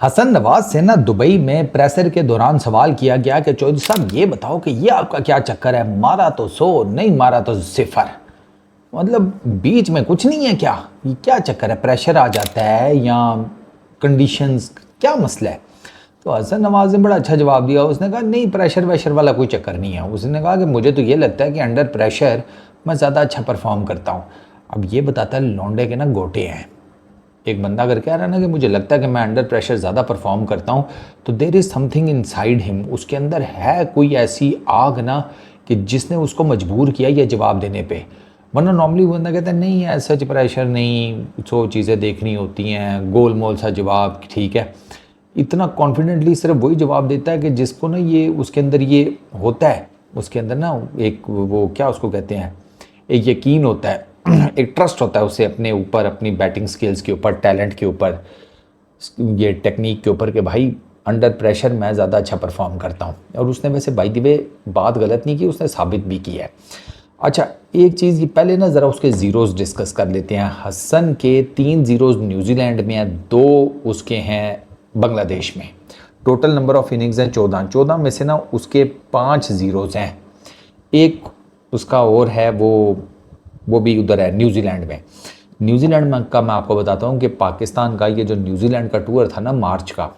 हसन नवाज से ना दुबई में प्रेशर के दौरान सवाल किया गया कि चौधरी साहब ये बताओ कि ये आपका क्या चक्कर है, मारा तो 100 नहीं मारा तो 0। मतलब बीच में कुछ नहीं है क्या? ये क्या चक्कर है? प्रेशर आ जाता है या कंडीशंस, क्या मसला है? तो हसन नवाज ने बड़ा अच्छा जवाब दिया। उसने कहा नहीं, प्रेशर वैशर वाला कोई चक्कर नहीं है। उसने कहा कि मुझे तो ये लगता है कि अंडर प्रेशर मैं ज़्यादा अच्छा परफॉर्म करता हूँ। अब ये बताता है लौंडे के ना गोटे हैं। एक बंदा अगर कह रहा है ना कि मुझे लगता है कि मैं अंडर प्रेशर ज़्यादा परफॉर्म करता हूँ, तो there is something inside him. उसके अंदर है कोई ऐसी आग ना कि जिसने उसको मजबूर किया ये जवाब देने पे। वरना नॉर्मली बंदा कहता है नहीं है सच प्रेशर नहीं, 100 चीज़ें देखनी होती हैं, गोल मोल सा जवाब, ठीक है। इतना कॉन्फिडेंटली सिर्फ वही जवाब देता है कि जिसको ना ये उसके अंदर ये होता है, उसके अंदर ना एक वो क्या उसको कहते हैं, एक यकीन होता है, एक ट्रस्ट होता है उसे अपने ऊपर, अपनी बैटिंग स्किल्स के ऊपर, टैलेंट के ऊपर, ये टेक्निक के ऊपर कि भाई अंडर प्रेशर मैं ज़्यादा अच्छा परफॉर्म करता हूँ। और उसने वैसे बाय द वे बात गलत नहीं की, उसने साबित भी किया है। अच्छा, एक चीज़ ये पहले ना ज़रा उसके ज़ीरोज़ डिस्कस कर लेते हैं। हसन के 3 ज़ीरोज़ न्यूजीलैंड में हैं, 2 उसके हैं बांग्लादेश में। टोटल नंबर ऑफ इनिंग्स हैं 14 में से ना उसके 5 ज़ीरोज़ हैं। एक उसका और है वो भी उधर है न्यूजीलैंड में। न्यूजीलैंड में का मैं आपको बताता हूँ कि पाकिस्तान का ये जो न्यूजीलैंड का टूर था ना मार्च का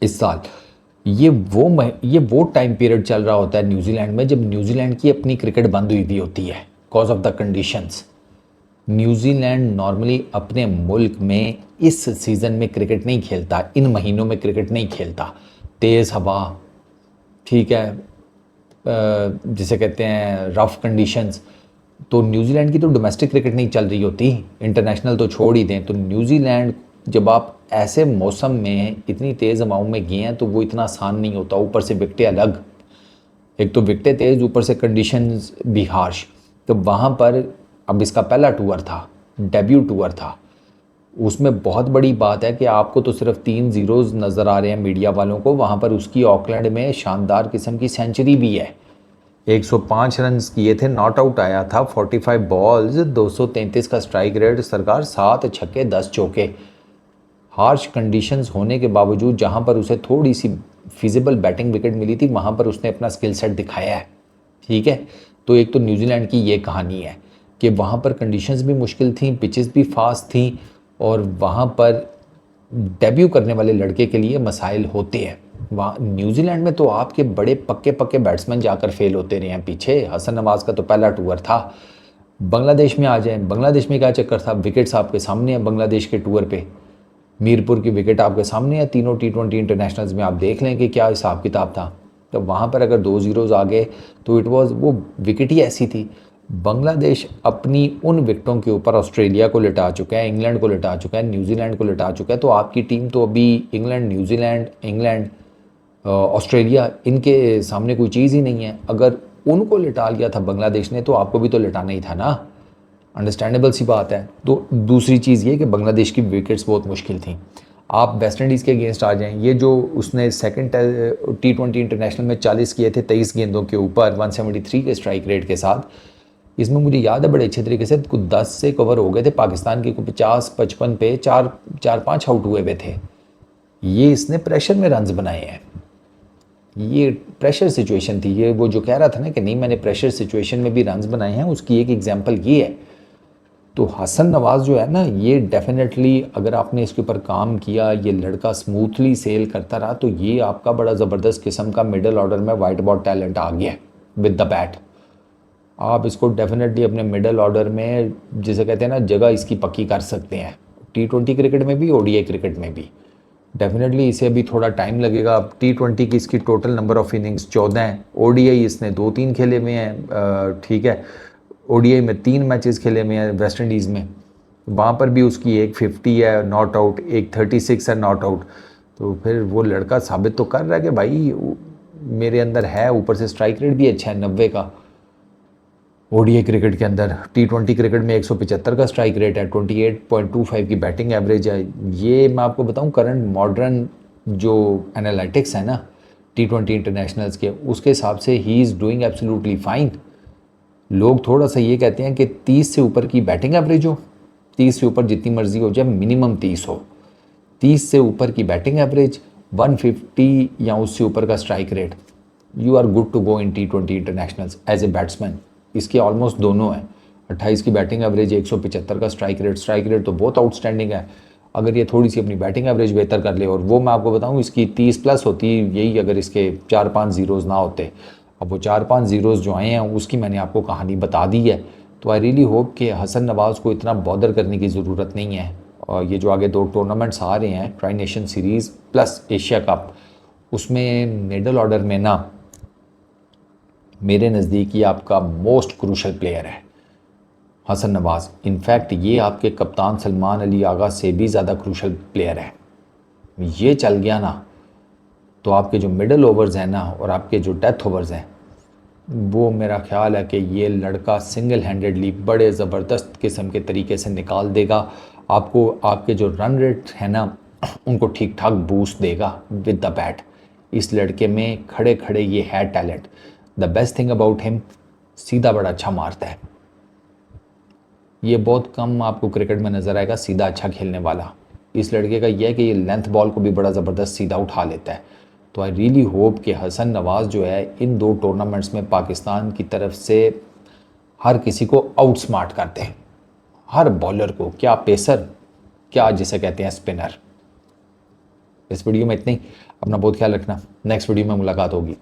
इस साल, ये वो टाइम पीरियड चल रहा होता है न्यूजीलैंड में जब न्यूजीलैंड की अपनी क्रिकेट बंद हुई हुई होती है cause of the conditions. New Zealand normally अपने मुल्क में इस सीज़न में क्रिकेट नहीं खेलता, इन महीनों में क्रिकेट नहीं खेलता। तेज़ हवा, ठीक है, जिसे कहते हैं रफ़ कंडीशंस। तो न्यूजीलैंड की तो डोमेस्टिक क्रिकेट नहीं चल रही होती, इंटरनेशनल तो छोड़ ही दें। तो न्यूजीलैंड जब आप ऐसे मौसम में इतनी तेज़ हवाओं में गए हैं तो वो इतना आसान नहीं होता। ऊपर से विकटें अलग, एक तो विकटें तेज़, ऊपर से कंडीशंस भी हार्श। तो वहाँ पर अब इसका पहला टूर था, डेब्यू टूर था, उसमें बहुत बड़ी बात है कि आपको तो सिर्फ 3 ज़ीरोज़ नज़र आ रहे हैं मीडिया वालों को, वहाँ पर उसकी ऑकलैंड में शानदार किस्म की सेंचुरी भी है। 105 रन किए थे, नॉट आउट आया था, 45 बॉल्स, 233 का स्ट्राइक रेट सरकार, 7 छक्के 10 चौके। हार्श कंडीशंस होने के बावजूद जहां पर उसे थोड़ी सी फिजिबल बैटिंग विकेट मिली थी वहां पर उसने अपना स्किल सेट दिखाया है, ठीक है। तो एक तो न्यूजीलैंड की ये कहानी है कि वहाँ पर कंडीशंस भी मुश्किल थी, पिचेस भी फास्ट थी, और वहाँ पर डेब्यू करने वाले लड़के के लिए मसाइल होते हैं। वहाँ न्यूजीलैंड में तो आपके बड़े पक्के पक्के बैट्समैन जाकर फेल होते रहे हैं पीछे। हसन नवाज का तो पहला टूर था। बांग्लादेश में आ जाए, बांग्लादेश में क्या चक्कर था? विकेट्स आपके सामने हैं बांग्लादेश के टूर पे, मीरपुर की विकेट आपके सामने है। तीनों T20 इंटरनेशनल्स में आप देख लें कि क्या हिसाब किताब था। तो वहाँ पर अगर 2 ज़ीरोज़ आ गए तो इट वाज, वो विकेट ही ऐसी थी। बांग्लादेश अपनी उन विकेटों के ऊपर ऑस्ट्रेलिया को लिटा चुका है, इंग्लैंड को लिटा चुका है, न्यूजीलैंड को लिटा चुका है। तो आपकी टीम तो अभी इंग्लैंड, न्यूजीलैंड, इंग्लैंड, ऑस्ट्रेलिया, इनके सामने कोई चीज़ ही नहीं है। अगर उनको लिटा लिया था बांग्लादेश ने तो आपको भी तो लिटाना ही था ना, अंडरस्टैंडेबल सी बात है। तो दूसरी चीज़ ये कि बांग्लादेश की विकेट्स बहुत मुश्किल थी। आप वेस्ट इंडीज़ के अगेंस्ट आ जाएं, ये जो उसने सेकंड T20 इंटरनेशनल में 40 किए थे 23 गेंदों के ऊपर 173 के स्ट्राइक रेट के साथ, इसमें मुझे याद है बड़े अच्छे तरीके से कुछ 10 से कवर हो गए थे पाकिस्तान के, 50-55 पे 4-5 आउट हुए हुए थे। ये इसने प्रेशर में रन्स बनाए हैं, ये प्रेशर सिचुएशन थी। ये वो जो कह रहा था ना कि नहीं मैंने प्रेशर सिचुएशन में भी रन्स बनाए हैं, उसकी एक एग्जांपल ये है। तो हसन नवाज जो है ना, ये डेफिनेटली अगर आपने इसके ऊपर काम किया, ये लड़का स्मूथली सेल करता रहा, तो ये आपका बड़ा ज़बरदस्त किस्म का मिडल ऑर्डर में वाइट बॉल टैलेंट आ गया विद द बैट। आप इसको डेफिनेटली अपने मिडल ऑर्डर में, जिसे कहते हैं ना, जगह इसकी पक्की कर सकते हैं। T20 क्रिकेट में भी, ODI क्रिकेट में भी। डेफिनेटली इसे अभी थोड़ा टाइम लगेगा। T20 की इसकी टोटल नंबर ऑफ इनिंग्स 14 हैं, ODI इसने 2-3 खेले हुए हैं, ठीक है। ODI में 3 मैचेस खेले हुए हैं वेस्ट इंडीज़ में, वहाँ पर भी उसकी एक 50 है नॉट आउट, एक 36 है नॉट आउट। तो फिर वो लड़का साबित तो कर रहा है कि भाई मेरे अंदर है, ऊपर से स्ट्राइक रेट भी अच्छा है 90 का। ODI क्रिकेट के अंदर T20 क्रिकेट में 175 का स्ट्राइक रेट है, 28.25 की बैटिंग एवरेज है। ये मैं आपको बताऊं करंट मॉडर्न जो एनालिटिक्स है ना T20 इंटरनेशनल्स के, उसके हिसाब से he is doing absolutely fine. लोग थोड़ा सा ये कहते हैं कि 30 से ऊपर की बैटिंग एवरेज हो, 30 से ऊपर जितनी मर्जी हो जाए, मिनिमम 30 हो, 30 से ऊपर की बैटिंग एवरेज, 150 या उससे ऊपर का strike rate, you are good to go in T20 internationals as a batsman. इसके ऑलमोस्ट दोनों हैं। 28 की बैटिंग एवरेज, 175 का स्ट्राइक रेट तो बहुत आउटस्टैंडिंग है। अगर ये थोड़ी सी अपनी बैटिंग एवरेज बेहतर कर ले, और वो मैं आपको बताऊं इसकी 30 प्लस होती यही अगर इसके 4-5 ज़ीरोज़ ना होते। अब वो 4-5 ज़ीरोज़ जो आए हैं उसकी मैंने आपको कहानी बता दी है। तो आई रियली होप कि हसन नवाज़ को इतना बॉदर करने की ज़रूरत नहीं है। और ये जो आगे 2 टूर्नामेंट्स आ रहे हैं, tri nation series plus Asia cup, उसमें मिडल ऑर्डर में ना मेरे नज़दीक ये आपका मोस्ट क्रूशल प्लेयर है हसन नवाज़। इनफैक्ट ये आपके कप्तान सलमान अली आगा से भी ज़्यादा क्रूशल प्लेयर है। ये चल गया ना तो आपके जो मिडल ओवर्स हैं ना और आपके जो डेथ ओवर्स हैं, वो मेरा ख्याल है कि ये लड़का सिंगल हैंडेडली बड़े ज़बरदस्त किस्म के तरीके से निकाल देगा। आपको आपके जो रन रेट है ना उनको ठीक ठाक बूस्ट देगा विद द बैट। इस लड़के में खड़े खड़े ये है talent. The best thing about him, सीधा बड़ा अच्छा मारता है। ये बहुत कम आपको क्रिकेट में नज़र आएगा सीधा अच्छा खेलने वाला। इस लड़के का यह है कि ये लेंथ बॉल को भी बड़ा ज़बरदस्त सीधा उठा लेता है। तो आई रियली होप कि हसन नवाज़ जो है इन 2 टूर्नामेंट्स में पाकिस्तान की तरफ से हर किसी को आउट स्मार्ट करते हैं, हर बॉलर को, क्या पेसर, क्या जिसे कहते हैं स्पिनर। इस वीडियो में इतनी, अपना बहुत ख्याल रखना। नेक्स्ट वीडियो में मुलाकात होगी।